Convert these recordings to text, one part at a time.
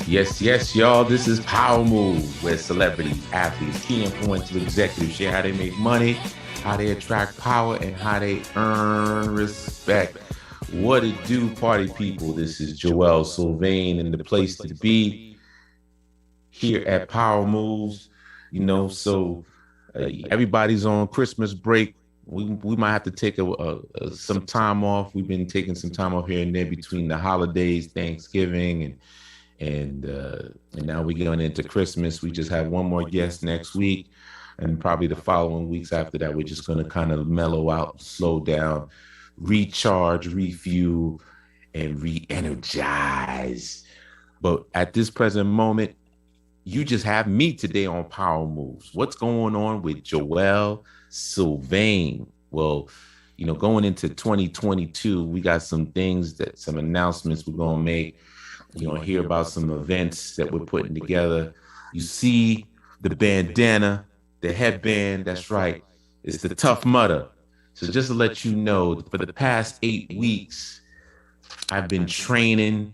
Yes, y'all. This is Power Move, where celebrities, athletes, key influential executives share how they make money, how they attract power, and how they earn respect. What it do, party people? This is Joel Sylvain, and the place to be here at Power Moves. Everybody's on Christmas break. We might have to take some time off. We've been taking some time off here and there between the holidays, Thanksgiving, and now we're going into Christmas. We just have one more guest next week, and probably the following weeks after that, we're just going to kind of mellow out, slow down, recharge, refuel, and re-energize. But at this present moment, you just have me today on Power Moves. What's going on with Joel Sylvain? Well, going into 2022, we got some announcements we're going to make. You're going to hear about some events that we're putting together. You see the bandana, the headband, that's right. It's the Tough Mudder. So just to let you know, for the past 8 weeks, I've been training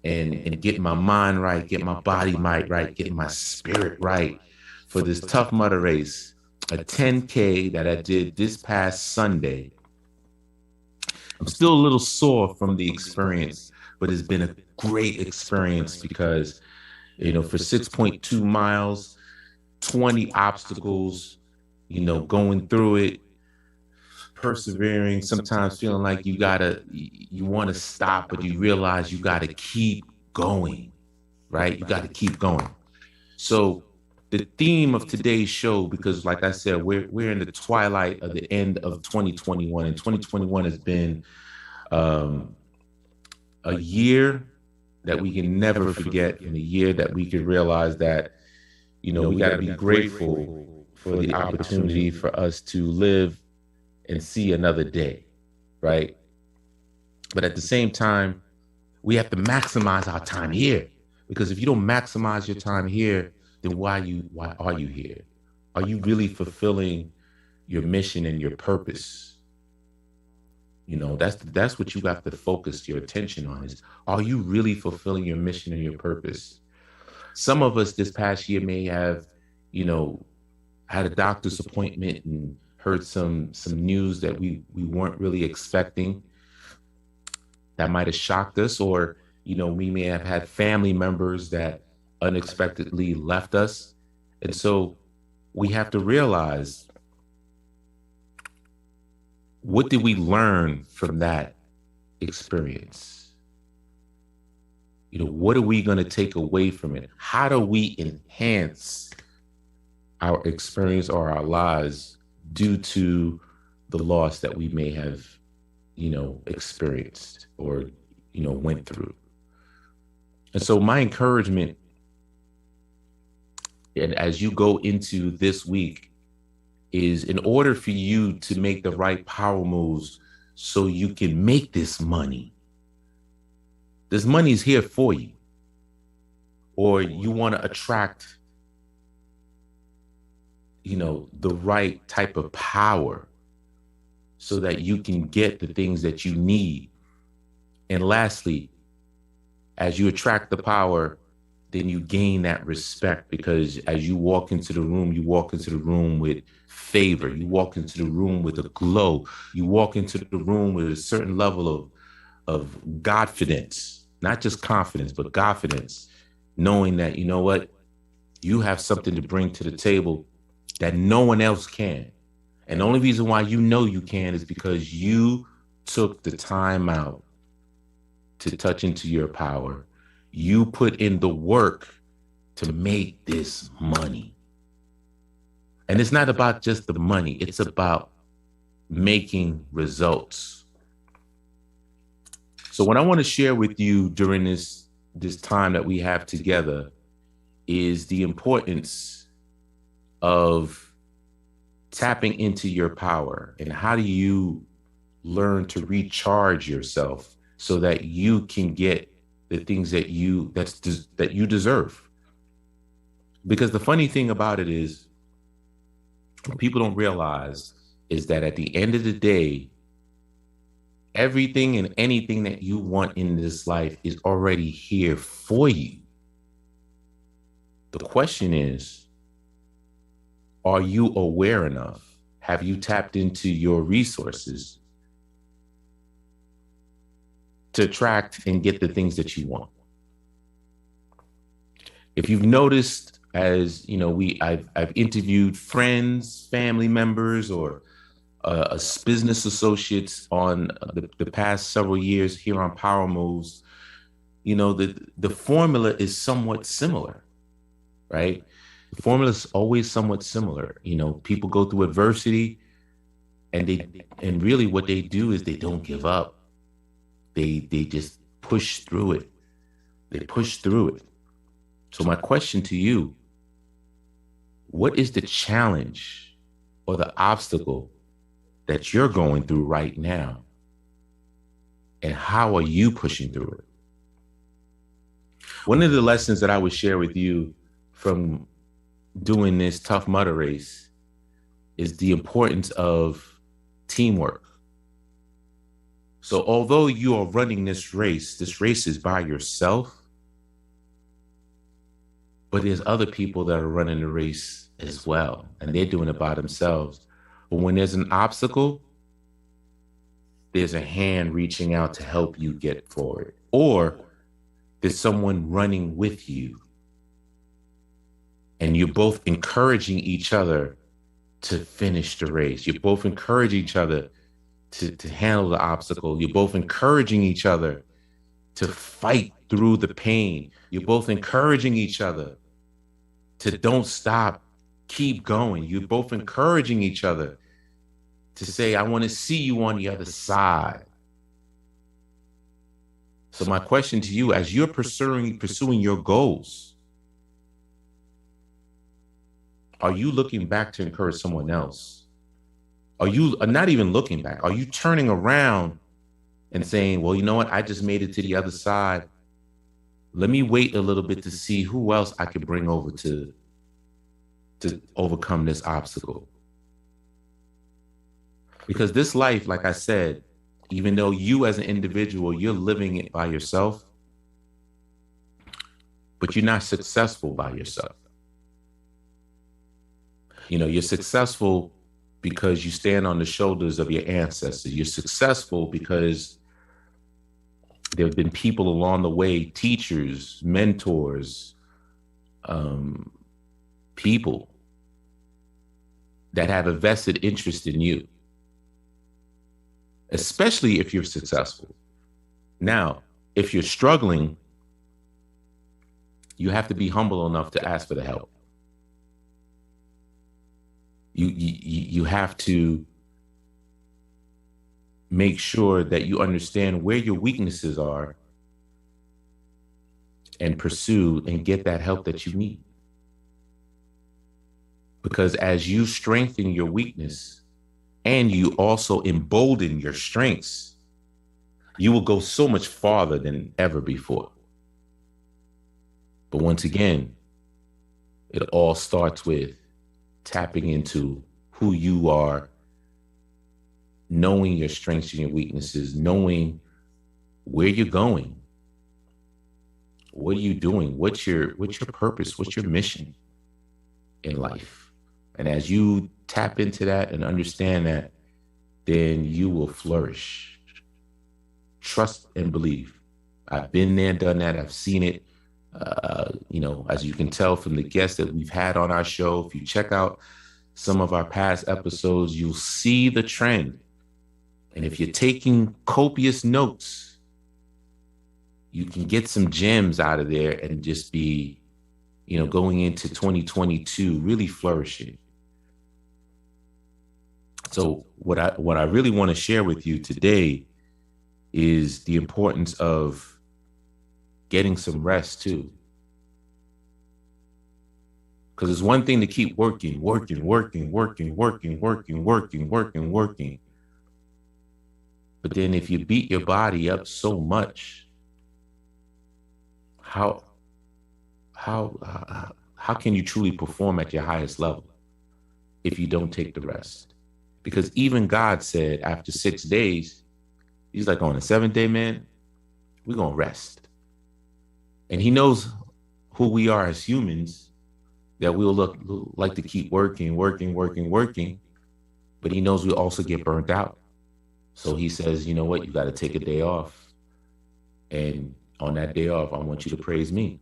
and getting my mind right, getting my body right, getting my spirit right for this Tough Mudder race, a 10K that I did this past Sunday. I'm still a little sore from the experience, but it's been a great experience because, for 6.2 miles, 20 obstacles, going through it, persevering, sometimes feeling like you want to stop, but you realize you got to keep going, right? You got to keep going. So the theme of today's show, because like I said, we're in the twilight of the end of 2021, and 2021 has been a year that we can never forget, and a year that we can realize that, we got to be grateful for the opportunity for us to live and see another day, right? But at the same time, we have to maximize our time here, because if you don't maximize your time here, then why are you here? Are you really fulfilling your mission and your purpose? That's what you have to focus your attention on, is, are you really fulfilling your mission and your purpose? Some of us this past year may have, had a doctor's appointment and heard some news that we weren't really expecting, that might have shocked us, or we may have had family members that unexpectedly left us. And so we have to realize, what did we learn from that experience? What are we going to take away from it? How do we enhance our experience or our lives due to the loss that we may have, experienced or, went through? And so my encouragement, and as you go into this week, is, in order for you to make the right power moves so you can make this money is here for you, or you want to attract, the right type of power so that you can get the things that you need. And lastly, as you attract the power, then you gain that respect, because as you walk into the room with favor. You walk into the room with a glow. You walk into the room with a certain level of godfidence, not just confidence, but godfidence, knowing that, you have something to bring to the table that no one else can. And the only reason why you can is because you took the time out to touch into your power. You put in the work to make this money. And it's not about just the money. It's about making results. So what I want to share with you during this time that we have together is the importance of tapping into your power, and how do you learn to recharge yourself so that you can get the things that you deserve. Because the funny thing about it is, what people don't realize is that at the end of the day, everything and anything that you want in this life is already here for you. The question is, are you aware enough? Have you tapped into your resources to attract and get the things that you want? If you've noticed, as you know, I've interviewed friends, family members, or business associates on the past several years here on Power Moves. You know, the formula is somewhat similar, right? The formula is always somewhat similar. You know, people go through adversity, and really what they do is they don't give up. They just push through it. They push through it. So my question to you, what is the challenge or the obstacle that you're going through right now? And how are you pushing through it? One of the lessons that I would share with you from doing this Tough Mudder race is the importance of teamwork. So although you are running this race is by yourself, but there's other people that are running the race as well, and they're doing it by themselves. But when there's an obstacle, there's a hand reaching out to help you get forward, or there's someone running with you, and you're both encouraging each other to finish the race. You both encourage each other to handle the obstacle. You're both encouraging each other to fight through the pain. You're both encouraging each other to don't stop, keep going. You're both encouraging each other to say, I want to see you on the other side. So my question to you, as you're pursuing your goals, are you looking back to encourage someone else? Are you not even looking back? Are you turning around and saying, well, you know what? I just made it to the other side. Let me wait a little bit to see who else I could bring over to overcome this obstacle. Because this life, like I said, even though you as an individual, you're living it by yourself, but you're not successful by yourself. You know, you're successful because you stand on the shoulders of your ancestors. You're successful because there have been people along the way, teachers, mentors, people that have a vested interest in you, especially if you're successful. Now, if you're struggling, you have to be humble enough to ask for the help. You have to make sure that you understand where your weaknesses are and pursue and get that help that you need. Because as you strengthen your weakness and you also embolden your strengths, you will go so much farther than ever before. But once again, it all starts with tapping into who you are, knowing your strengths and your weaknesses, knowing where you're going. What are you doing? What's your purpose? What's your mission in life? And as you tap into that and understand that, then you will flourish. Trust and believe. I've been there, done that. I've seen it. You know, as you can tell from the guests that we've had on our show, if you check out some of our past episodes, you'll see the trend. And if you're taking copious notes, you can get some gems out of there and just be, you know, going into 2022, really flourishing. So what I really want to share with you today is the importance of getting some rest too. Because it's one thing to keep working. But then if you beat your body up so much, how can you truly perform at your highest level if you don't take the rest? Because even God said after 6 days, he's like, on the 7th day, man, we're going to rest. And he knows who we are as humans. that we'll like to keep working, but he knows we'll also get burnt out. So he says, you know what, you got to take a day off. And on that day off, I want you to praise me.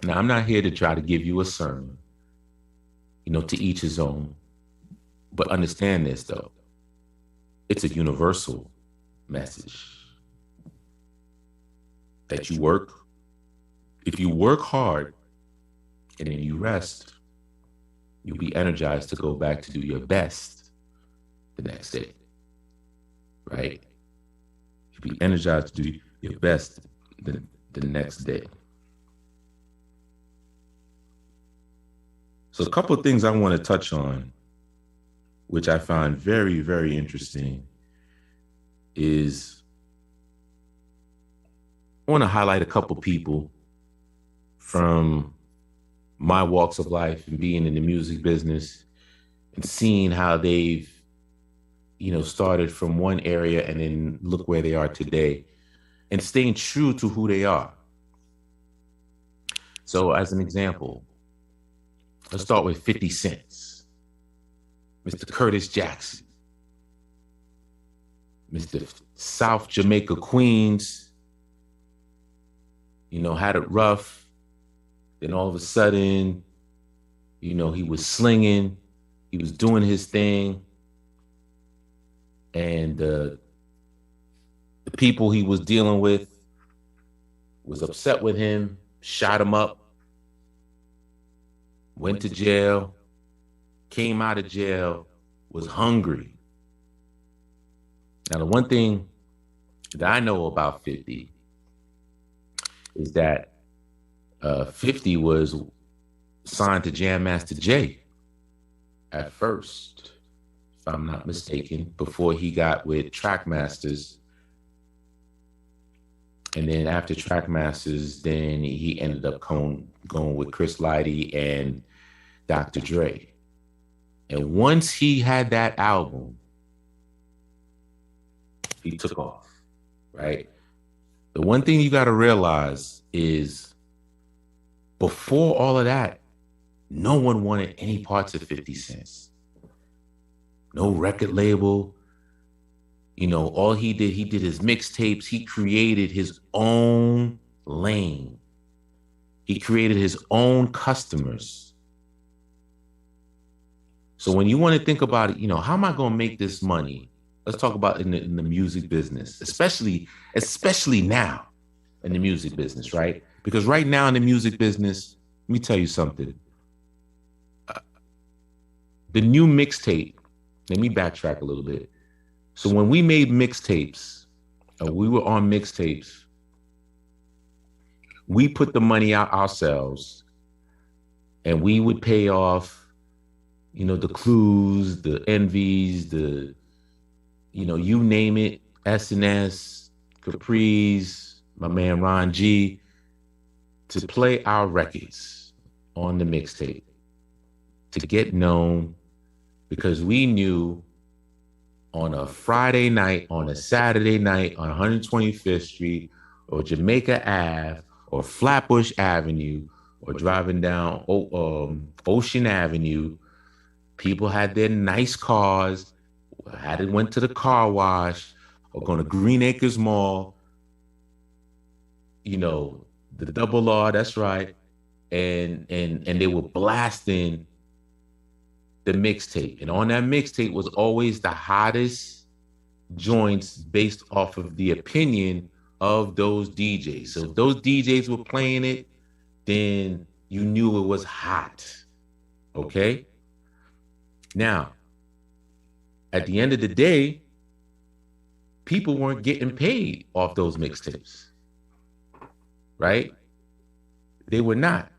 Now, I'm not here to try to give you a sermon, to each his own. But understand this, though. It's a universal message that you work. If you work hard and then you rest, you'll be energized to go back to do your best the next day, right? You'll be energized to do your best the next day. So a couple of things I want to touch on, which I find very, very interesting, is I want to highlight a couple people from my walks of life and being in the music business and seeing how they've, started from one area and then look where they are today and staying true to who they are. So as an example, let's start with 50 Cent, Mr. Curtis Jackson, Mr. South Jamaica Queens, had it rough. Then all of a sudden, he was slinging, he was doing his thing. And the people he was dealing with was upset with him, shot him up, went to jail, came out of jail, was hungry. Now, the one thing that I know about 50 is that 50 was signed to Jam Master Jay at first, if I'm not mistaken, before he got with Trackmasters. And then after Trackmasters, then he ended up going with Chris Lighty and Dr. Dre. And once he had that album, he took off, right? The one thing you got to realize is before all of that, no one wanted any parts of 50 Cent. No record label. All he did his mixtapes. He created his own lane. He created his own customers. So when you want to think about it, how am I going to make this money? Let's talk about in the music business, especially now in the music business, right? Because right now in the music business, let me tell you something. The new mixtape, let me backtrack a little bit. So when we made mixtapes, we were on mixtapes, we put the money out ourselves and we would pay off, the Clues, the Envies, the, you name it, S&S, Capri's, my man Ron G, to play our records on the mixtape, to get known, because we knew on a Friday night, on a Saturday night on 125th Street or Jamaica Ave or Flatbush Avenue or driving down Ocean Avenue, people had their nice cars, went to the car wash or going to Green Acres Mall, the Double R, that's right. And they were blasting the mixtape. And on that mixtape was always the hottest joints based off of the opinion of those DJs. So if those DJs were playing it, then you knew it was hot. Okay? Now, at the end of the day, people weren't getting paid off those mixtapes. Right? They were not.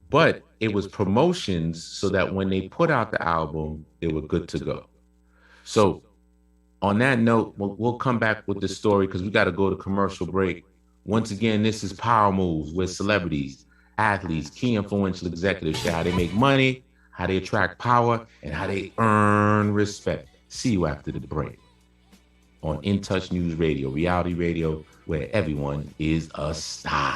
But it was promotions so that when they put out the album, they were good to go. So on that note, we'll come back with the story because we got to go to commercial break. Once again, this is Power Moves with celebrities, athletes, key influential executives share how they make money, how they attract power, and how they earn respect. See you after the break on In Touch News Radio, reality radio, where everyone is a star.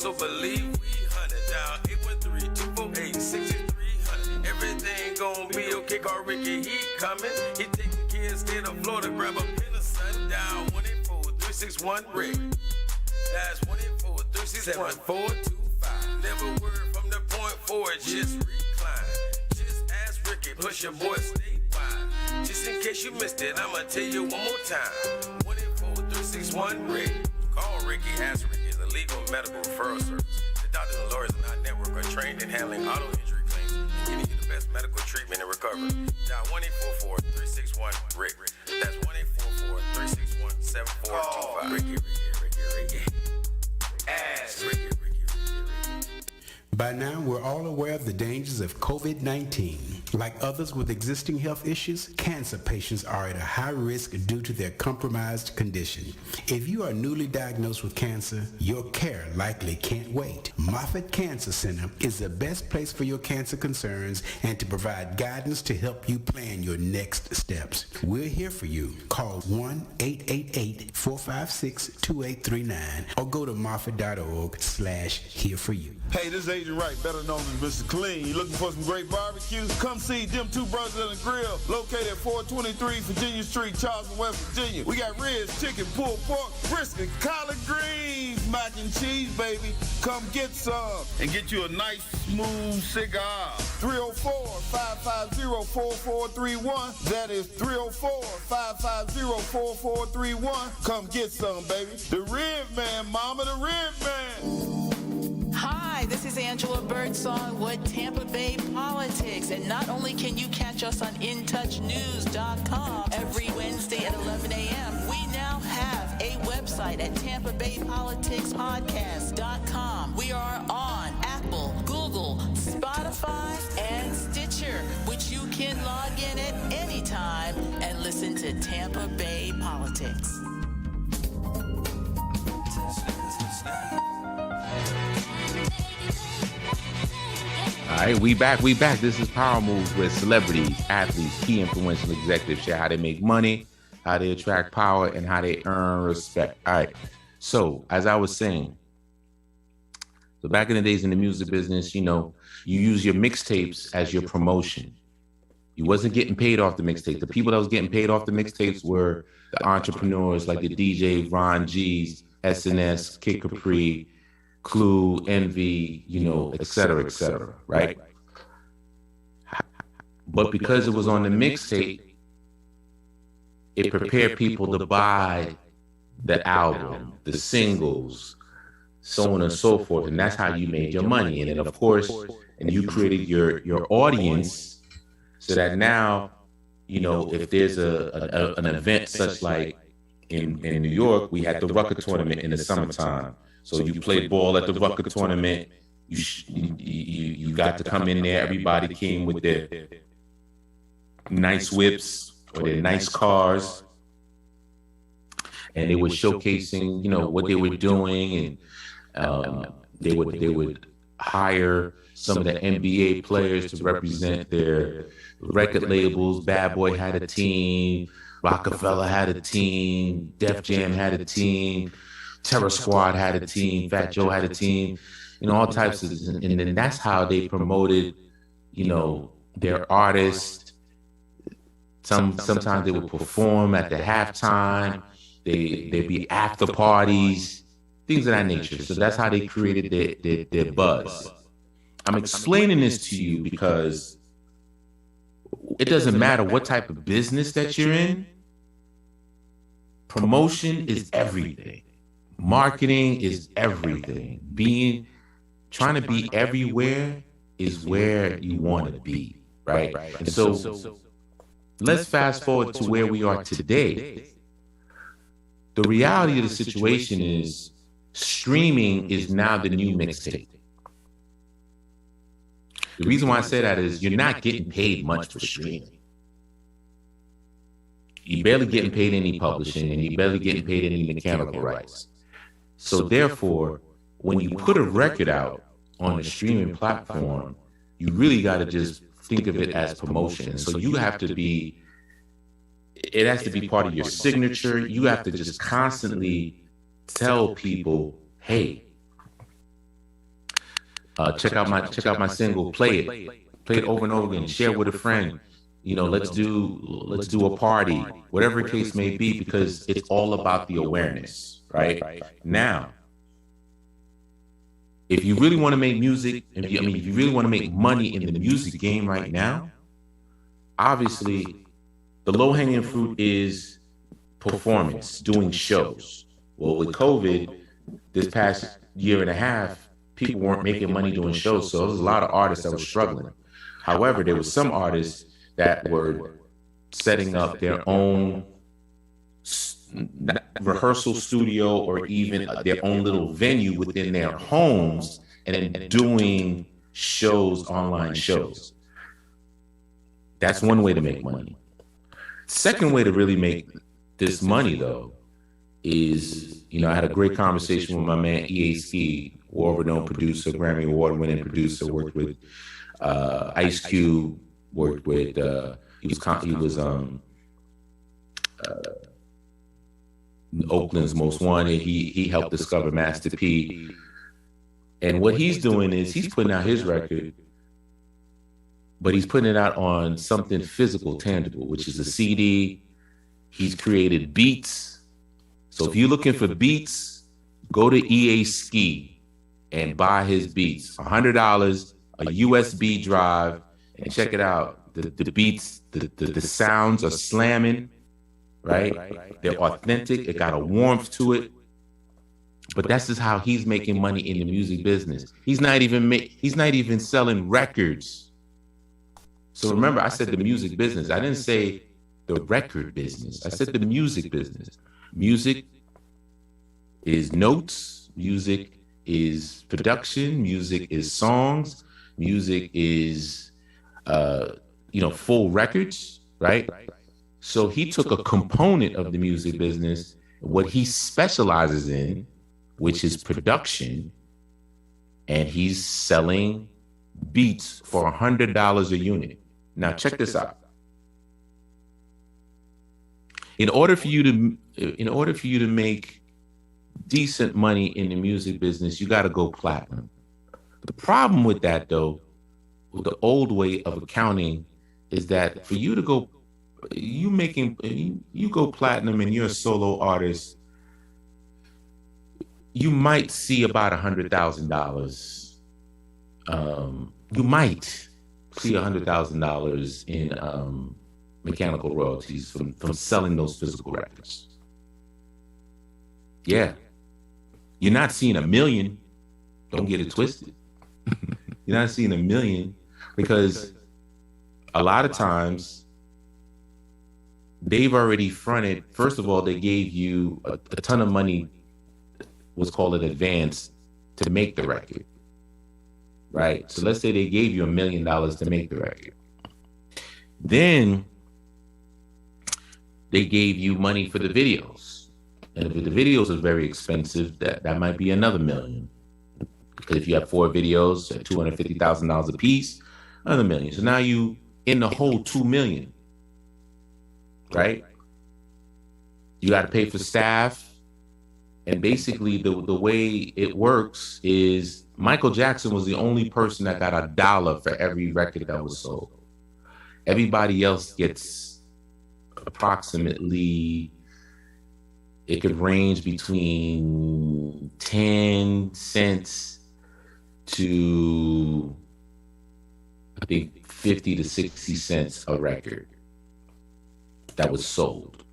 so believe we 100. Down 813-248-6300. Everything gon' be okay, Carr Ricky, he coming. He taking kids, state of Florida, grab a pen of sundown. 184-361-RICK. That's 184-361-7425. Never word from the point forward, just recline. Just ask Ricky, push your boy statewide. Just in case you missed it, I'ma tell you one more time. 184-361-RICK. Call Ricky, ask Ricky, is a legal medical referral service. The doctors and lawyers in our network are trained in handling auto injury claims and getting you the best medical treatment and recovery. Dial 1-844-361-RICK. That's 1-844-361-7425. Ricky. Ask Ricky. By now, we're all aware of the dangers of COVID-19. Like others with existing health issues, cancer patients are at a high risk due to their compromised condition. If you are newly diagnosed with cancer, your care likely can't wait. Moffitt Cancer Center is the best place for your cancer concerns and to provide guidance to help you plan your next steps. We're here for you. Call 1-888-456-2839 or go to moffitt.org/here-for-you. Hey, this is Agent Wright, better known as Mr. Clean. You looking for some great barbecue? Come see them two brothers on the grill, located at 423 Virginia Street, Charleston, West Virginia. We got ribs, chicken, pulled pork, brisket, collard greens, mac and cheese, baby. Come get some and get you a nice, smooth cigar. 304-550-4431. That is 304-550-4431. Come get some, baby. The Rib Man, mama, the Rib Man. Hi, this is Angela Birdsong with Tampa Bay Politics. And not only can you catch us on InTouchNews.com every Wednesday at 11 a.m., we now have a website at TampaBayPoliticsPodcast.com. We are on Apple, Google, Spotify, and Stitcher, which you can log in at any time and listen to Tampa Bay Politics. All right, we back. This is Power Moves, where celebrities, athletes, key influential executives share how they make money, how they attract power, and how they earn respect. All right. So, as I was saying, so back in the days in the music business, you use your mixtapes as your promotion. You wasn't getting paid off the mixtape. The people that was getting paid off the mixtapes were the entrepreneurs like the DJ, Ron G's, SNS, Kid Capri, Clue, Envy, et cetera, right? But because it was on the mixtape, it prepared people to buy the album, the singles, so on and so forth. And that's how you made your money. And then, of course, you created your audience so that now, if there's an event such like in New York, we had the Rucker tournament in the summertime. So you played ball at the Rucker tournament. You got to come in there. Everybody came with their nice whips or their nice cars, and they were showcasing, what they were doing, and they would hire some of the NBA players to represent their record labels. Bad Boy had a team. Rockefeller had a team. Def Jam had a team. Terror Squad had a team, Fat Joe had a team, all types of, and then that's how they promoted, their artists. Sometimes they would perform at the halftime. They'd be after parties, things of that nature. So that's how they created their buzz. I'm explaining this to you because it doesn't matter what type of business that you're in. Promotion is everything. Marketing is everything. Trying to be everywhere is where you want to be, right? And so let's fast forward to where we are today. The reality of the situation is streaming is now the new mixtape. The reason why I say that is you're not getting paid much for streaming. You're barely getting paid any publishing, and you're barely getting paid any mechanical rights. So therefore, when you put a record out on a streaming platform, you really got to just think of it as promotion. So you have to it has to be part of your signature. You have to just constantly tell people, hey, check out my single, play it over and over again, share with a friend. Let's do a party, whatever the case may be, because it's all about the awareness, right? Now, if you really want to make music, if you really want to make money in the music game right now, obviously the low-hanging fruit is performance, doing shows. Well, with COVID, this past year and a half, people weren't making money doing shows, so there was a lot of artists that were struggling. However, there were some artists that were setting up their own rehearsal studio or even their own little venue within their homes and then doing shows, online shows. That's one way to make money. Second way to really make this money, though, is, I had a great conversation with my man EA Ski, world-renowned producer, Grammy Award-winning producer, worked with Ice Cube, worked with he was Oakland's Most Wanted. He helped discover Master P. And what he's doing is he's putting out his record, but he's putting it out on something physical, tangible, which is a CD. He's created beats. So if you're looking for beats, go to EA Ski and buy his beats. $100, a USB drive, and check it out. The beats, the sounds are slamming, right? They're authentic. It got a warmth to it. But that's just how he's making money in the music business. He's not even selling records. So remember, I said the music business. I didn't say the record business. I said the music business. Music is notes. Music is production. Music is songs. Music is, full records, right? So he took a component of the music business, what he specializes in, which is production, and he's selling beats for $100 a unit. Now, check this out. In order for you to make decent money in the music business, you got to go platinum. The problem with that, though, with the old way of accounting, is that for you to go, you go platinum and you're a solo artist, you might see about $100,000. You might see $100,000 in mechanical royalties from selling those physical records. Yeah. You're not seeing $1 million. Don't get it twisted. You're not seeing $1 million because a lot of times they've already fronted. First of all, they gave you a ton of money, what's called an advance, to make the record, right? So let's say they gave you $1 million to make the record. Then they gave you money for the videos. And if the videos are very expensive, that might be another $1 million. Because if you have 4 videos at $250,000 a piece, another $1 million. So now you in the whole $2 million, right? You got to pay for staff. And basically the way it works is Michael Jackson was the only person that got $1 for every record that was sold. Everybody else gets approximately, it could range between 10 cents to, I think, 50 to 60 cents a record that was sold.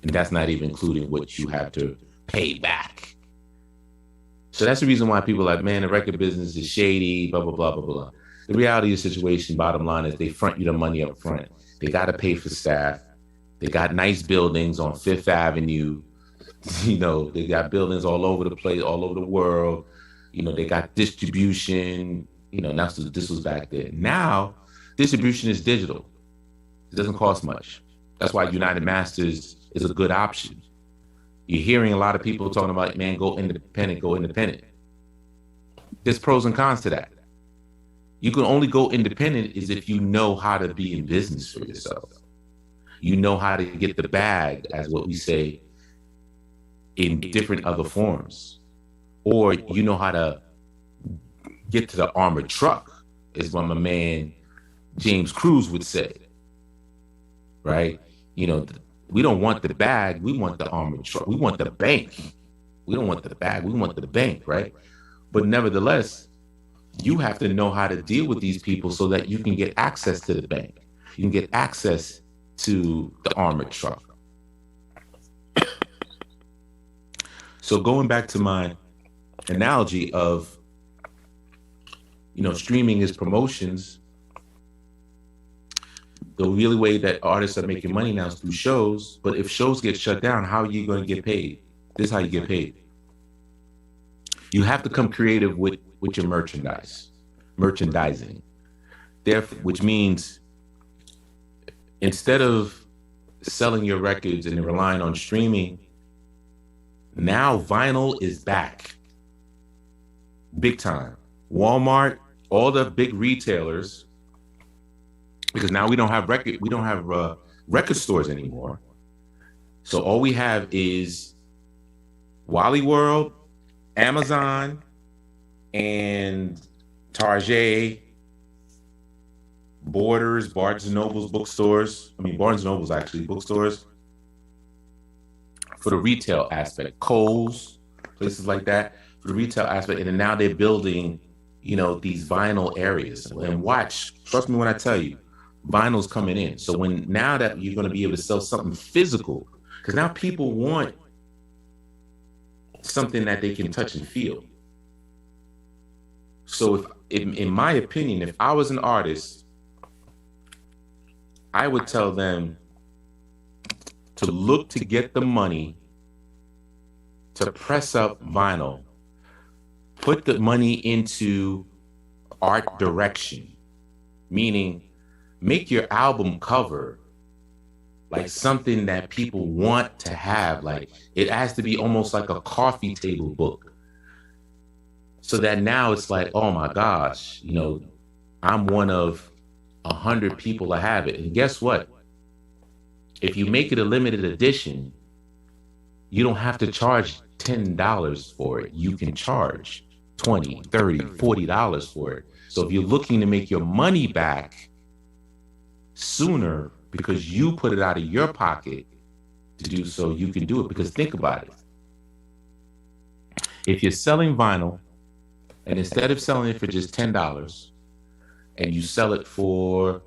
And that's not even including what you have to pay back. So that's the reason why people are like, man, the record business is shady, blah, blah, blah, blah, blah. The reality of the situation, bottom line, is they front you the money up front. They got to pay for staff. They got nice buildings on Fifth Avenue. They got buildings all over the place, all over the world. They got distribution. This was back then. Now, distribution is digital. It doesn't cost much. That's why United Masters is a good option. You're hearing a lot of people talking about, man, go independent. There's pros and cons to that. You can only go independent is if you know how to be in business for yourself. You know how to get the bag, as what we say, in different other forms. Or you know how to get to the armored truck, is what my man James Cruz would say, right? You know, we don't want the bag, we want the armored truck, we want the bank. We don't want the bag, we want the bank, right? But nevertheless, you have to know how to deal with these people so that you can get access to the bank. You can get access to the armored truck. So going back to my analogy of, you know, streaming is promotions. The really way that artists are making money now is through shows. But if shows get shut down, how are you going to get paid? This is how you get paid. You have to come creative with your merchandising. Therefore, which means instead of selling your records and relying on streaming, now vinyl is back. Big time. Walmart, all the big retailers, because now we don't have record stores anymore. So all we have is Wally World, Amazon, and Target, Borders, Barnes and Nobles bookstores. I mean, Barnes and Nobles actually bookstores for the retail aspect. Kohl's, places like that for the retail aspect. And then now they're building, you know, these vinyl areas. And watch, trust me when I tell you, vinyl's coming in. So now that you're going to be able to sell something physical, because now people want something that they can touch and feel. So if, in my opinion, if I was an artist, I would tell them to look to get the money to press up vinyl, put the money into art direction, meaning make your album cover like something that people want to have. Like it has to be almost like a coffee table book. So that now it's like, oh my gosh, you know, I'm one of 100 people that have it. And guess what? If you make it a limited edition, you don't have to charge $10 for it. You can charge $20, $30, $40 for it. So if you're looking to make your money back sooner because you put it out of your pocket to do so, you can do it. Because think about it. If you're selling vinyl, and instead of selling it for just $10, and you sell it for,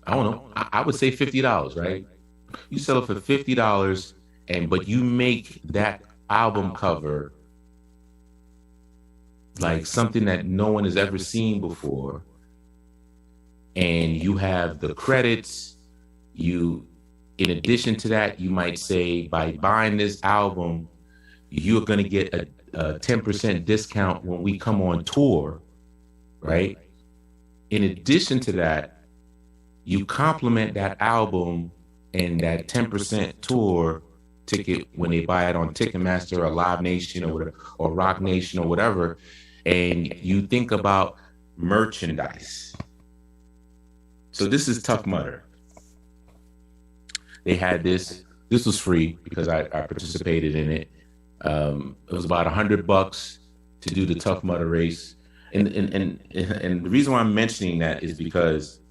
I don't know, I would say $50, right? You sell it for $50, but you make that album cover like something that no one has ever seen before. And you have the credits. In addition to that, you might say by buying this album, you're going to get a 10% discount when we come on tour, right? In addition to that, you complement that album and that 10% tour ticket when they buy it on Ticketmaster or Live Nation or whatever, or Rock Nation or whatever, and you think about merchandise. So this is Tough Mudder. They had this was free because I participated in it. It was about $100 to do the Tough Mudder race. And the reason why I'm mentioning that is because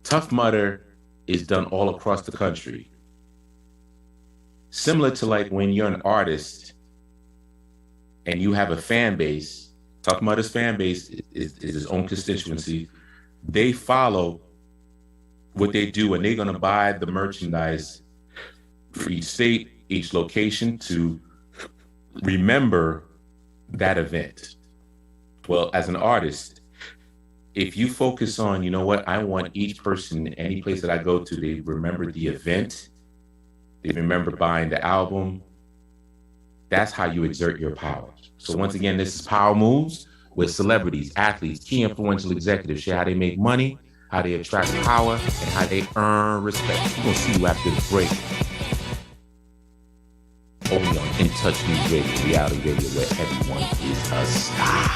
Tough Mudder is done all across the country. Similar to like when you're an artist and you have a fan base, Tough Mudder's fan base is his own constituency. They follow what they do, and they're going to buy the merchandise for each state, each location to remember that event. Well, as an artist, if you focus on, you know what, I want each person, any place that I go to, they remember the event, they remember buying the album. That's how you exert your power. So once again, this is Power Moves with celebrities, athletes, key influential executives share how they make money, how they attract power, and how they earn respect. We're going to see you after the break. Only on In Touch News Radio, reality radio, where everyone is a star.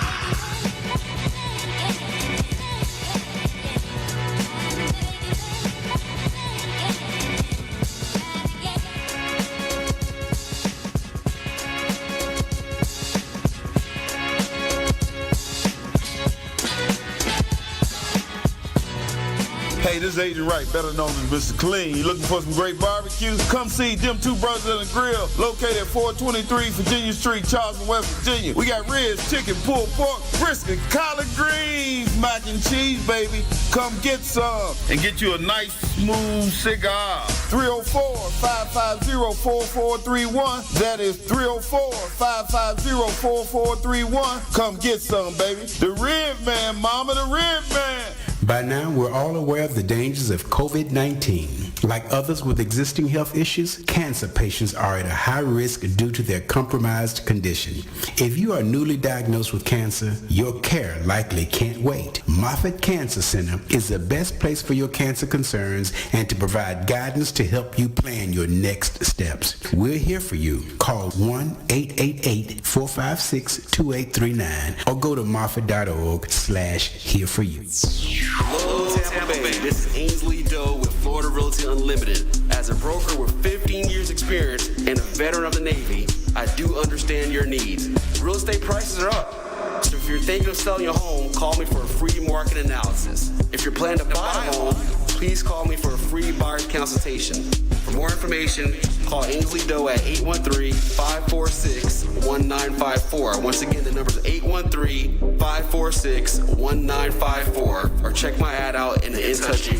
Hey, this is Agent Wright, better known as Mr. Clean. You looking for some great barbecue? Come see them two brothers in the grill, located at 423 Virginia Street, Charleston, West Virginia. We got ribs, chicken, pulled pork, brisket, collard greens, mac and cheese, baby. Come get some and get you a nice, smooth cigar. 304-550-4431. That is 304-550-4431. Come get some, baby. The Rib Man, mama, the Rib Man. By now, we're all aware of the dangers of COVID-19. Like others with existing health issues, cancer patients are at a high risk due to their compromised condition. If you are newly diagnosed with cancer, your care likely can't wait. Moffitt Cancer Center is the best place for your cancer concerns and to provide guidance to help you plan your next steps. We're here for you. Call 1-888-456-2839 or go to moffitt.org/here for you. Hello, Tampa Bay. This is Ainsley Doe with Florida Realty Unlimited. As a broker with 15 years experience and a veteran of the Navy, I do understand your needs. Real estate prices are up. So if you're thinking of selling your home, call me for a free market analysis. If you're planning to buy a home, please call me for a free buyer's consultation. For more information, call Ainsley Doe at 813-546-1954. Once again, the number is 813-546-1954. Or check my ad out in the In Touch You.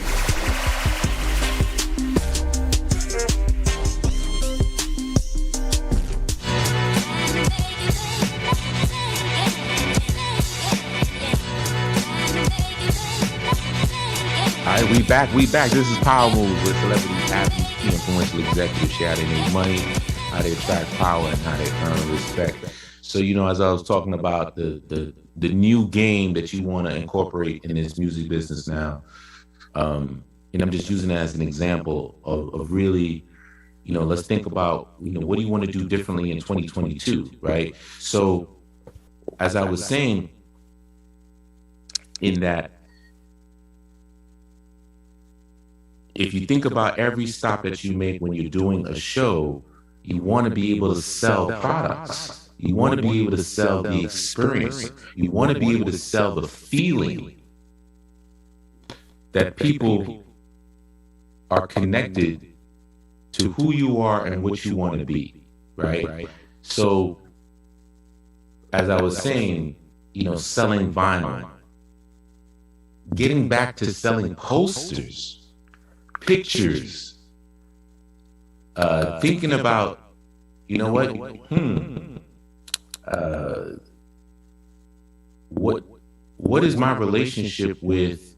All right, we back. This is Power Moves, where celebrities, athletes, key influential executives share how they make money, how they attract power, and how they earn respect. So, as I was talking about the new game that you want to incorporate in this music business now, and I'm just using that as an example of really, let's think about, what do you want to do differently in 2022, right? So, as I was saying, in that, if you think about every stop that you make when you're doing a show, you want to be able to sell products. You want to be able to sell the experience. You want to be able to sell the feeling that people are connected to who you are and what you want to be, right? So, as I was saying, selling vinyl, getting back to selling posters, pictures, thinking about, what is my relationship with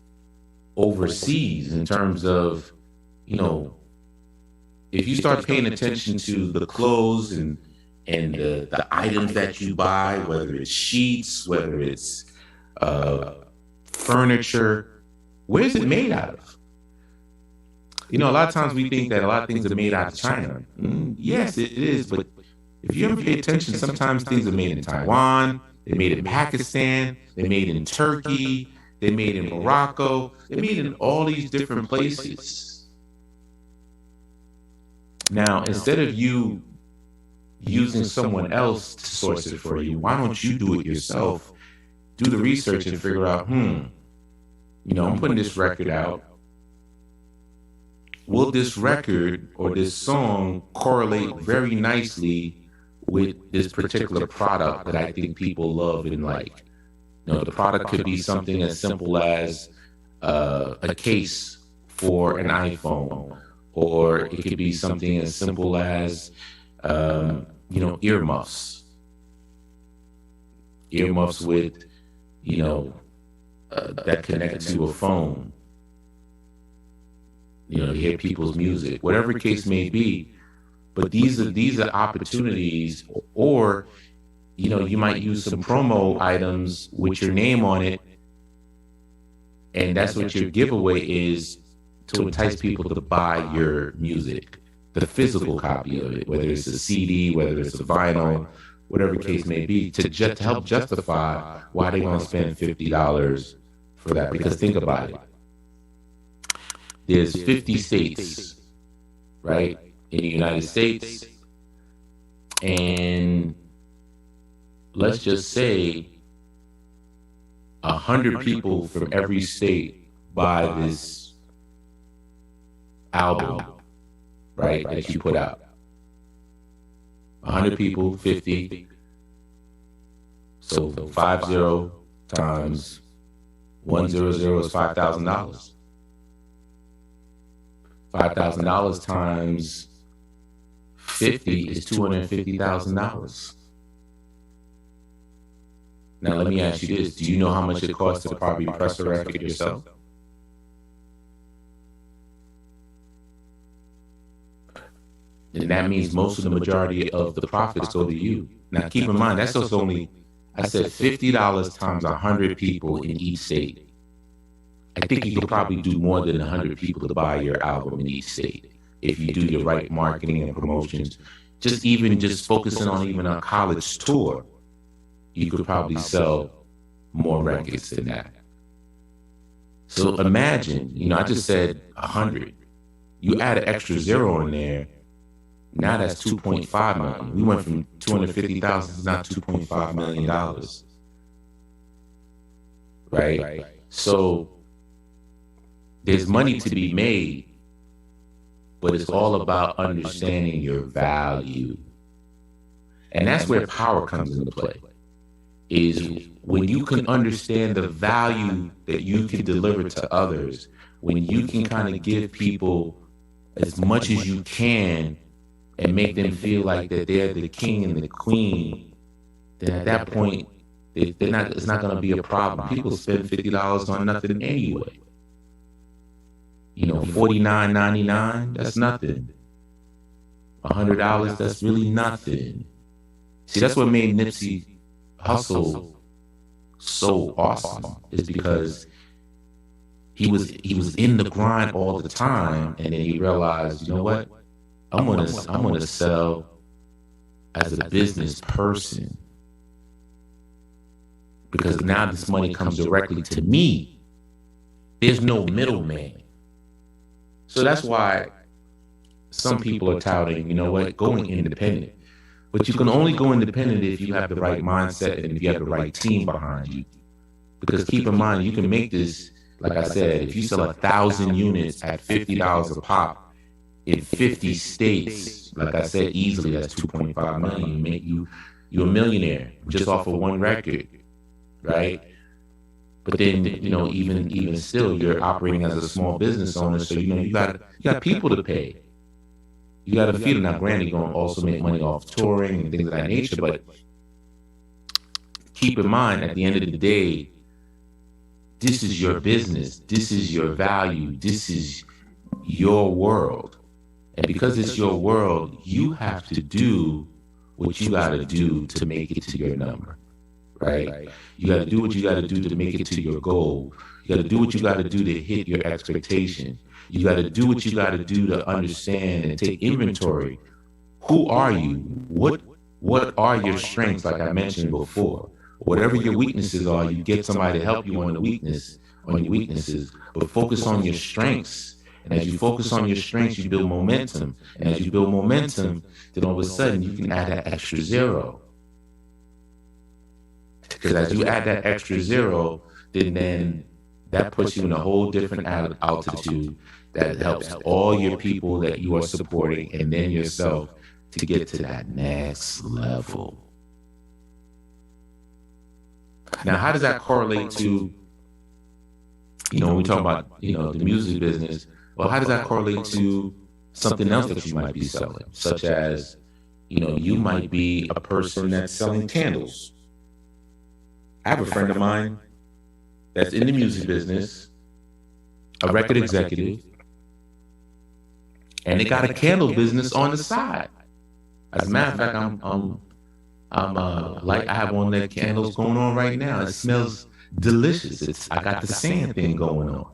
overseas in terms of, if you start paying attention to the clothes and the items that you buy, whether it's sheets, whether it's furniture, where's it made out of? A lot of times we think that a lot of things are made out of China. Yes, it is. But if you ever pay attention, sometimes things are made in Taiwan, they're made in Pakistan, they're made in Turkey, they're made in Morocco, they're made in all these different places. Now, instead of you using someone else to source it for you, why don't you do it yourself? Do the research and figure out, I'm putting this record out. Will this record or this song correlate very nicely with this particular product that I think people love and like? The product could be something as simple as a case for an iPhone, or it could be something as simple as, earmuffs. Earmuffs with, that connect to a phone. To hear people's music, whatever the case may be. But these are opportunities, or you might use some promo items with your name on it, and that's what your giveaway is, to entice people to buy your music, the physical copy of it, whether it's a CD, whether it's a vinyl, whatever the case may be, to help justify why they're going to spend $50 for that. Because think about it. There's 50 states, right, in the United States, and let's just say 100 people from every state buy this album, right, that you put out. 100 people, 50. So 50 times 100 is $5,000. $5,000 times 50 is $250,000. Now let me ask you this: do you know how much it costs to probably press a record yourself? And that means most of the majority of the profits go to you. Now keep in mind, that's just only, I said $50 times 100 people in each state. I think you could probably do more than 100 people to buy your album in each state if you do your right marketing and promotions. Just focusing on even a college tour, you could probably sell more records than that. So imagine, I just said 100. You add an extra zero in there, now that's 2.5 million. We went from 250,000 to now $2.5 million. Right? So there's money to be made, but it's all about understanding your value. And that's where power comes into play, is when you can understand the value that you can deliver to others, when you can kind of give people as much as you can and make them feel like that they're the king and the queen, then at that point, it's not going to be a problem. People spend $50 on nothing anyway. $49.99, that's nothing. $100, that's really nothing. See, that's what made Nipsey Hussle so awesome, is because he was in the grind all the time, and then he realized, you know what? I'm gonna sell as a business person, because now this money comes directly to me. There's no middleman. So that's why some people are touting, going independent. But you can only go independent if you have the right mindset and if you have the right team behind you. Because keep in mind, you can make this, like I said, if you sell 1,000 units at $50 a pop in 50 states, like I said, easily that's 2.5 million. You're a millionaire just off of one record, right? But then, even still, you're operating as a small business owner, so you got people to pay. You got to feed them. Now, granted, you're going to also make money off touring and things of that nature, but keep in mind, at the end of the day, this is your business. This is your value. This is your world. And because it's your world, you have to do what you got to do to make it to your number, right? You got to do what you got to do to make it to your goal. You got to do what you got to do to hit your expectation. You got to do what you got to do to understand and take inventory. Who are you? What are your strengths, like I mentioned before? Whatever your weaknesses are, you get somebody to help you on your weaknesses, but focus on your strengths. And as you focus on your strengths, you build momentum. And as you build momentum, then all of a sudden you can add that extra zero. Because as you add that extra zero, then that puts you in a whole different altitude that helps all your people that you are supporting and then yourself to get to that next level. Now, how does that correlate to, when we talk about, the music business? Well, how does that correlate to something else that you might be selling? Such as, you might be a person that's selling candles. I have a friend of mine that's in the music business, a record executive, and they got a candle business on the side. As a matter of fact, I have one of their candles going on right now. It smells delicious. I got the sand thing going on.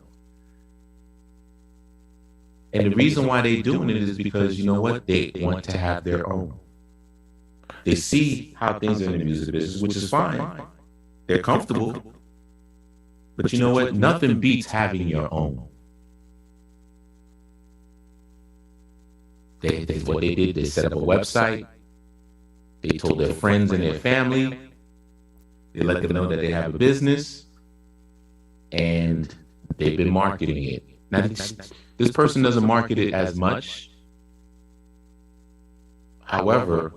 And the reason why they're doing it is because, they want to have their own. They see how things are in the music business, which is fine. They're comfortable. But you know what? Nothing beats having your own. What they did, they set up a website. They told their friends and their family. They let them know that they have a business. And they've been marketing it. Now, this person doesn't market it as much. However,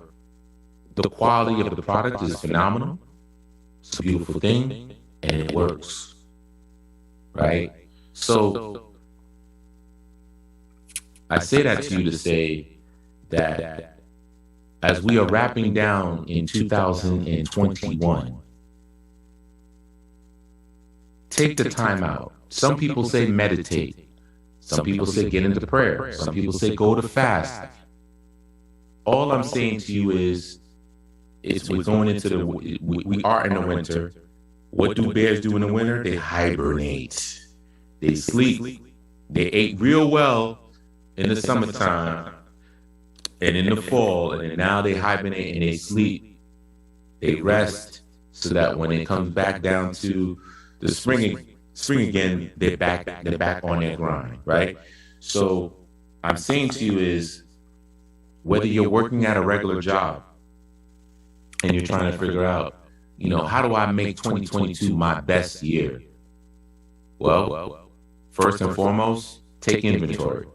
the quality of the product is phenomenal. It's a beautiful thing, and it works, right? So I say that to you to say that as we are wrapping down in 2021, take the time out. Some people say meditate. Some people say get into prayer. Some people say go to fast. All I'm saying to you is we're going into we are in the winter. What do bears do in the winter? They hibernate. They sleep. They ate real well in the summertime and in the fall, and now they hibernate and they sleep. They rest so that when it comes back down to the spring again, they're back on their grind, right? So I'm saying to you is whether you're working at a regular job and you're trying to figure out, how do I make 2022 my best year? Well, first and foremost, take inventory.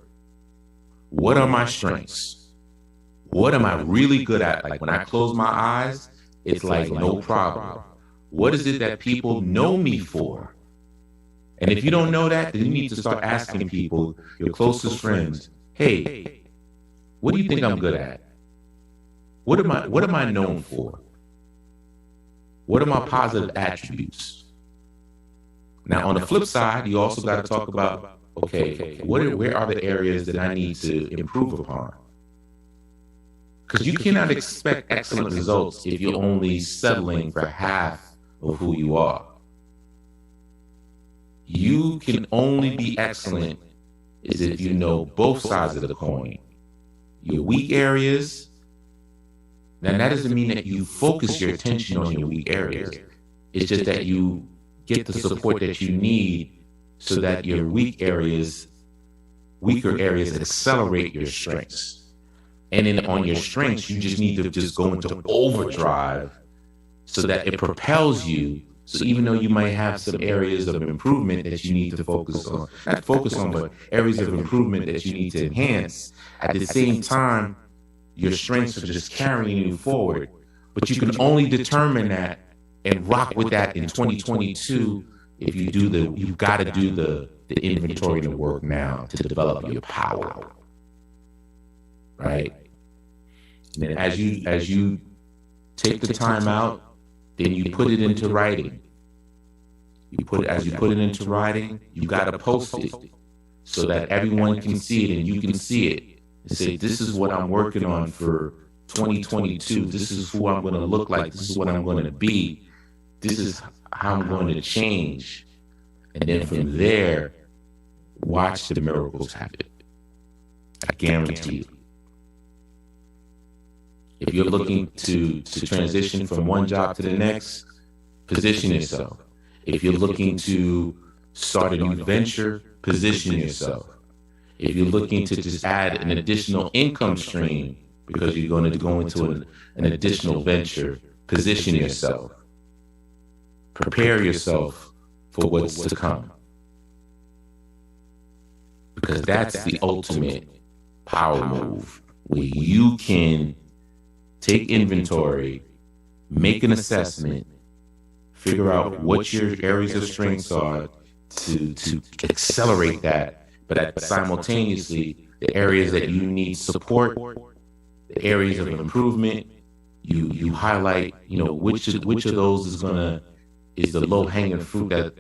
What are my strengths? What am I really good at? Like when I close my eyes, it's like no problem. What is it that people know me for? And if you don't know that, then you need to start asking people, your closest friends, hey, what do you think I'm good at? What am I known for? What are my positive attributes? Now, on the flip side, you also got to talk about, okay, where are the areas that I need to improve upon? Because you cannot expect excellent results if you're only settling for half of who you are. You can only be excellent is if you know both sides of the coin. Your weak areas. Now, that doesn't mean that you focus your attention on your weak areas. It's just that you get the support that you need so that your weaker areas accelerate your strengths. And then on your strengths, you just need to just go into overdrive so that it propels you. So even though you might have some areas of improvement that you need to focus on, not focus on, but areas of improvement that you need to enhance, at the same time, your strengths are just carrying you forward. But you can only determine that and rock with that in 2022 if you've got to do the inventory and the work now to develop your power. Right? And then as you take the time out, then you put it into writing. As you put it into writing, you got to post it so that everyone can see it and you can see it and say, this is what I'm working on for 2022. This is who I'm going to look like. This is what I'm going to be. This is how I'm going to change. And then from there, watch the miracles happen. I guarantee you. If you're looking to transition from one job to the next, position yourself. If you're looking to start a new venture, position yourself. If you're looking to just add an additional income stream because you're going to go into an additional venture, position yourself. Prepare yourself for what's to come. Because that's the ultimate power move where you can take inventory, make an assessment, figure out what your areas of strengths are to accelerate that, but simultaneously, the areas that you need support, the areas of improvement, you highlight, which of those is the low-hanging fruit that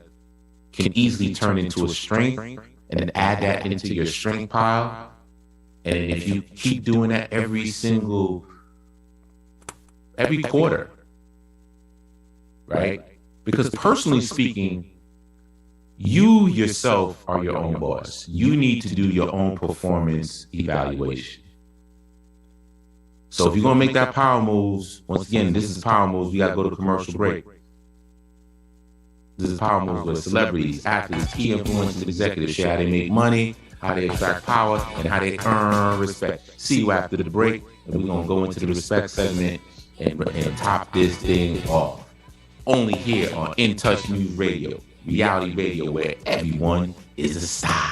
can easily turn into a strength, and then add that into your strength pile. And if you keep doing that every quarter, right? Because personally speaking, you yourself are your own boss. You need to do your own performance evaluation. So if you're going to make that power moves, once again, this is power moves. We got to go to commercial break. This is power moves with celebrities, athletes, key influencers, executives share how they make money, how they attract power, and how they earn respect. See you after the break, and we're going to go into the respect segment and top this thing off. Only here on In Touch News Radio, reality radio where everyone is a star.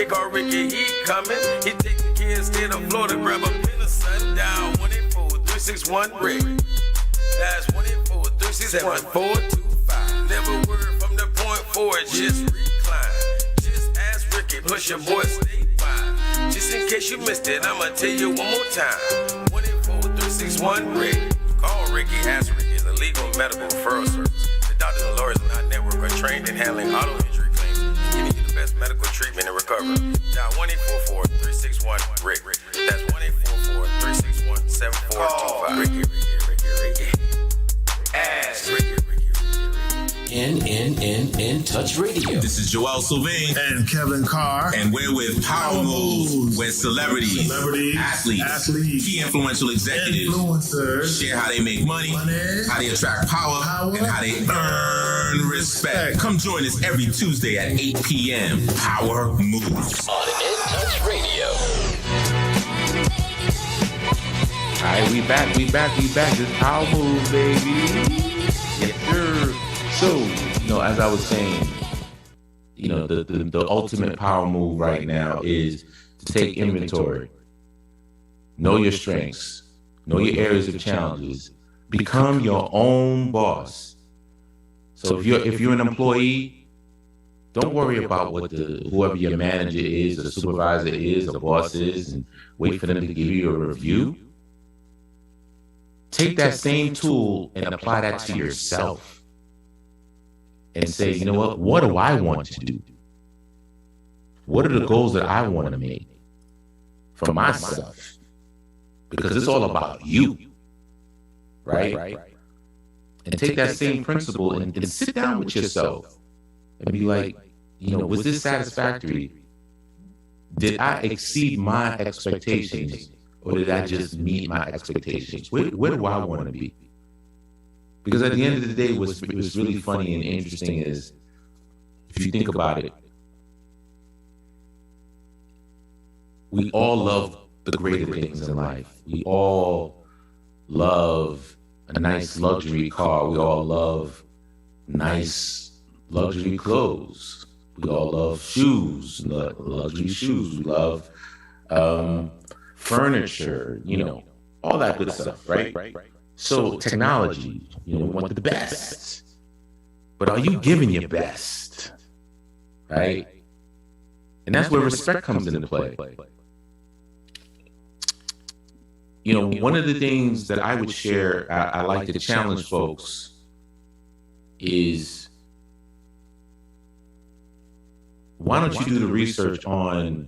Ricky, Carr, Ricky, he coming. He taking care of state of Florida. Grab a pin of sundown. 184-361 Rick. That's 184-361-7425. Never word from the point forward, just recline. Just ask Ricky, push your boy statewide. Just in case you missed it, I'ma tell you one more time. 184-361 Rick. Call Ricky, ask Ricky, the legal medical referral service. The doctors and lawyers in our network are trained in handling auto injury claims and giving you the best medical treatment and recovery. Dial 1-844-361-RICK. That's 1-844-361-7425. Ricky. Ask Ricky. In Touch Radio. This is Joel Sylvain and Kevin Carr, and we're with Power Moves, where celebrities, athletes, key influential executives, influencers share how they make money, how they attract power, and how they earn respect. Come join us every Tuesday at 8 p.m. Power Moves on In Touch Radio. All right, we back. This Power Moves, baby. Yes, sir. So, as I was saying, the ultimate power move right now is to take inventory. Know your strengths. Know your areas of challenges. Become your own boss. So if you're an employee, don't worry about what whoever your manager is, or supervisor is, or boss is, and wait for them to give you a review. Take that same tool and apply that to yourself. And say, you know what do I want to do? What are the goals that I want to make for myself? Because it's all about you, right? And take that same principle and sit down with yourself and be like, was this satisfactory? Did I exceed my expectations, or did I just meet my expectations? Where do I want to be? Because at the end of the day, what's really funny and interesting is, if you think about it, we all love the greater things in life. We all love a nice luxury car. We all love nice luxury clothes. We all love shoes, luxury shoes. We love furniture, all that good stuff, right? So technology, we want the best, but are you giving your best, right? And that's where respect comes into play. One of the things that I would share, I like to challenge folks, is why don't you do the research on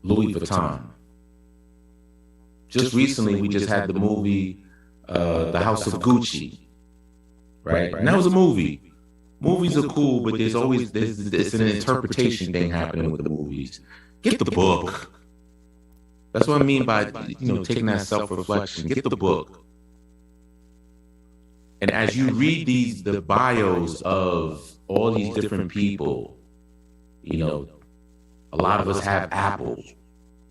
Louis Vuitton? Just recently, we just had the movie, The House of Gucci, right? And that was a movie. Movies are cool, but there's an interpretation thing happening with the movies. Get the book. That's what I mean by, taking that self-reflection. Get the book. And as you read the bios of all these different people, a lot of us have Apple.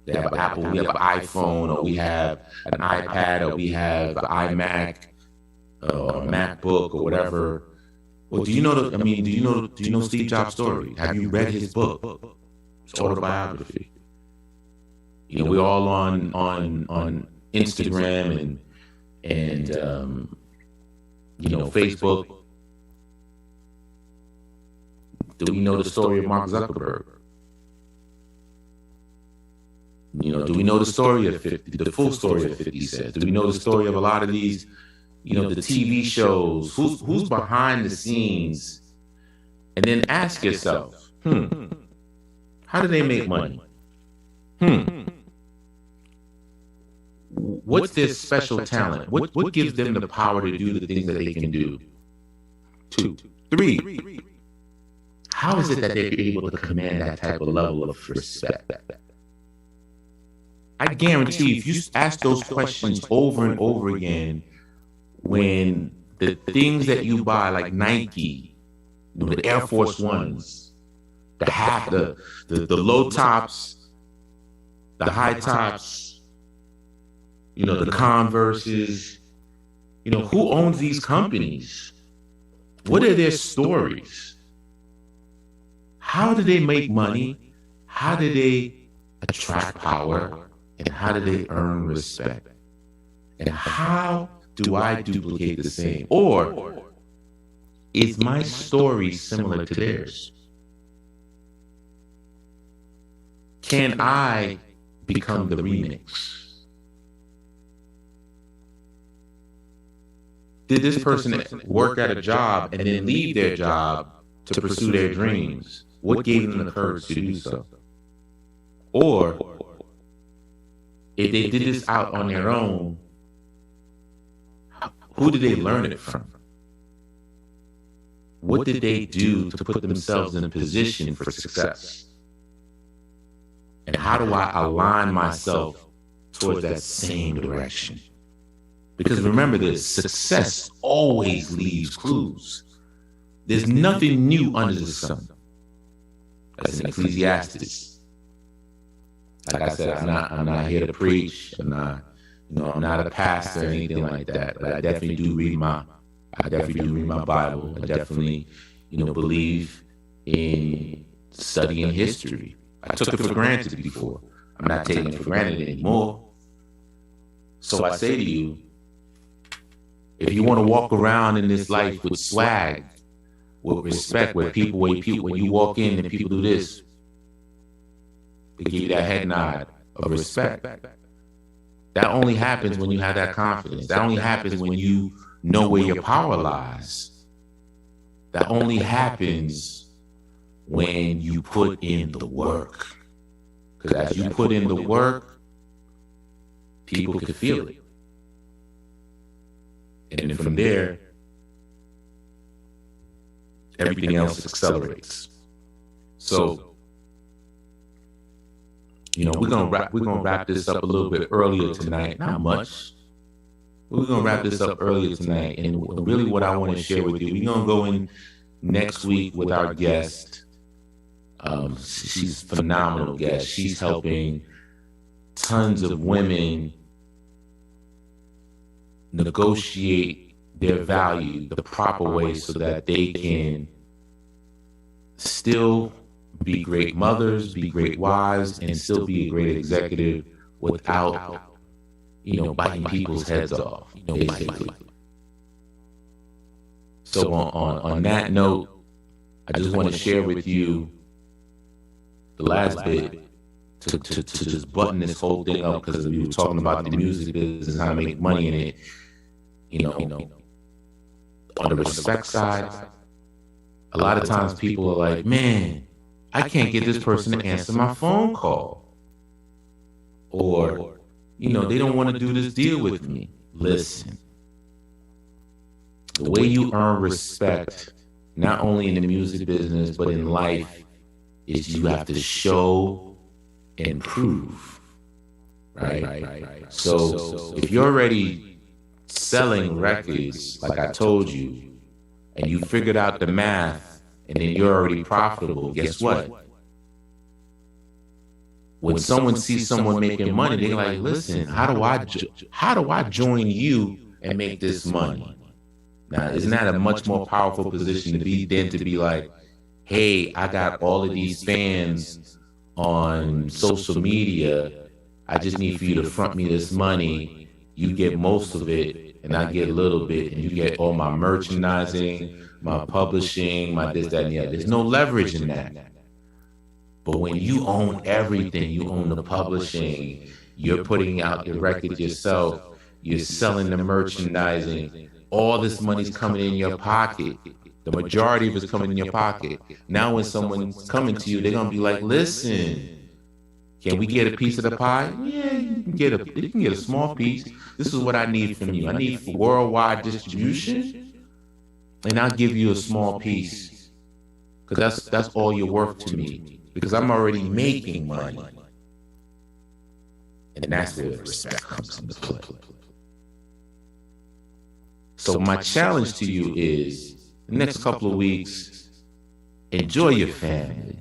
They have an Apple, we have an iPhone, or we have an iPad, or we have an iMac, or a MacBook, or whatever. Well, do you know Steve Jobs' story? Have you read his book? His autobiography. We're all on Instagram and Facebook. Do we know the story of Mark Zuckerberg? Do we know the story of 50, the full story of 50 Cent? Do we know the story of a lot of these, the TV shows? Who's behind the scenes? And then ask yourself, how do they make money? What's their special talent? What gives them the power to do the things that they can do? 2, 3. How is it that they're able to command that type of level of respect? I guarantee if you ask those questions over and over again, when the things that you buy, like Nike, the Air Force Ones, the low tops, the high tops, the Converses, who owns these companies? What are their stories? How do they make money? how do they attract power and how do they earn respect? And how do I duplicate the same? Or is my story similar to theirs? Can I become the remix? Did this person work at a job and then leave their job to pursue their dreams? What gave them the courage to do so? Or if they did this out on their own, who did they learn it from? What did they do to put themselves in a position for success? And how do I align myself towards that same direction? Because remember this, success always leaves clues. There's nothing new under the sun. That's in Ecclesiastes. Like I said, I'm not here to preach. I'm not a pastor or anything like that. But I definitely do read my Bible. I definitely, believe in studying history. I took it for granted before. I'm not taking it for granted anymore. So I say to you, if you want to walk around in this life with swag, with respect, when you walk in and people do this, they give you that head nod of respect. That only happens when you have that confidence. That only happens when you know where your power lies. That only happens when you put in the work. Because as you put in the work, people can feel it. And then from there, everything else accelerates. So, we're gonna wrap this up a little bit earlier tonight. Not much. We're gonna wrap this up earlier tonight. And really what I want to share with you, we're gonna go in next week with our guest. She's a phenomenal guest. She's helping tons of women negotiate their value the proper way so that they can still be great mothers, be great wives, and still be a great executive without, biting people's heads off, basically. So on that note, I just want to share with you the last bit to just button this whole thing up, because we were talking about the music business, how to make money in it. On the respect side, a lot of times people are like, man, I can't get this person to answer my phone call. Or, they don't want to do this deal with me. Listen, the way you earn respect, not only in the music business, but in life, is you have to show and prove, right? So if you're already selling records, like I told you, and you figured out the math, and then you're already profitable, guess what? When someone sees someone making money, they're like, listen, how do I join you and make this money? Now, isn't that a much more powerful position to be than to be like, hey, I got all of these fans on social media. I just need for you to front me this money. You get most of it, and I get a little bit, and you get all my merchandising, my publishing, my this, that, and the other. There's no leverage in that. But when you own everything, you own the publishing, you're putting out the record yourself, you're selling the merchandising, all this money's coming in your pocket. The majority of it's coming in your pocket. Now when someone's coming to you, they're going to be like, listen, can we get a piece of the pie? Yeah, you can get a small piece. This is what I need from you. I need worldwide distribution, and I'll give you a small piece, because that's all you're worth to me, because I'm already making money. And that's where respect comes into play. So my challenge to you is, the next couple of weeks, enjoy your family.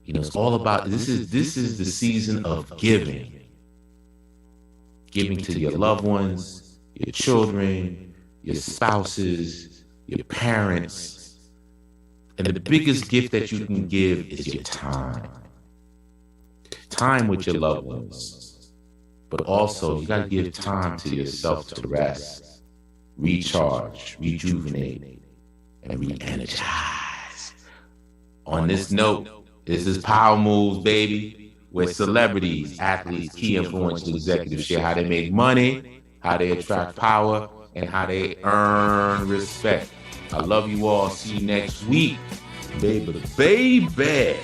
It's all about, this is the season of giving. Giving to your loved ones, your children, your spouses, your parents. And the biggest gift that you can give is your time. Time with your loved ones. But also, you got to give time to yourself to rest, recharge, rejuvenate, and re-energize. On this note, this is Power Moves, baby, where celebrities, athletes, key influential executives share how they make money, how they attract power, and how they earn respect. I love you all. See you next week. Baby.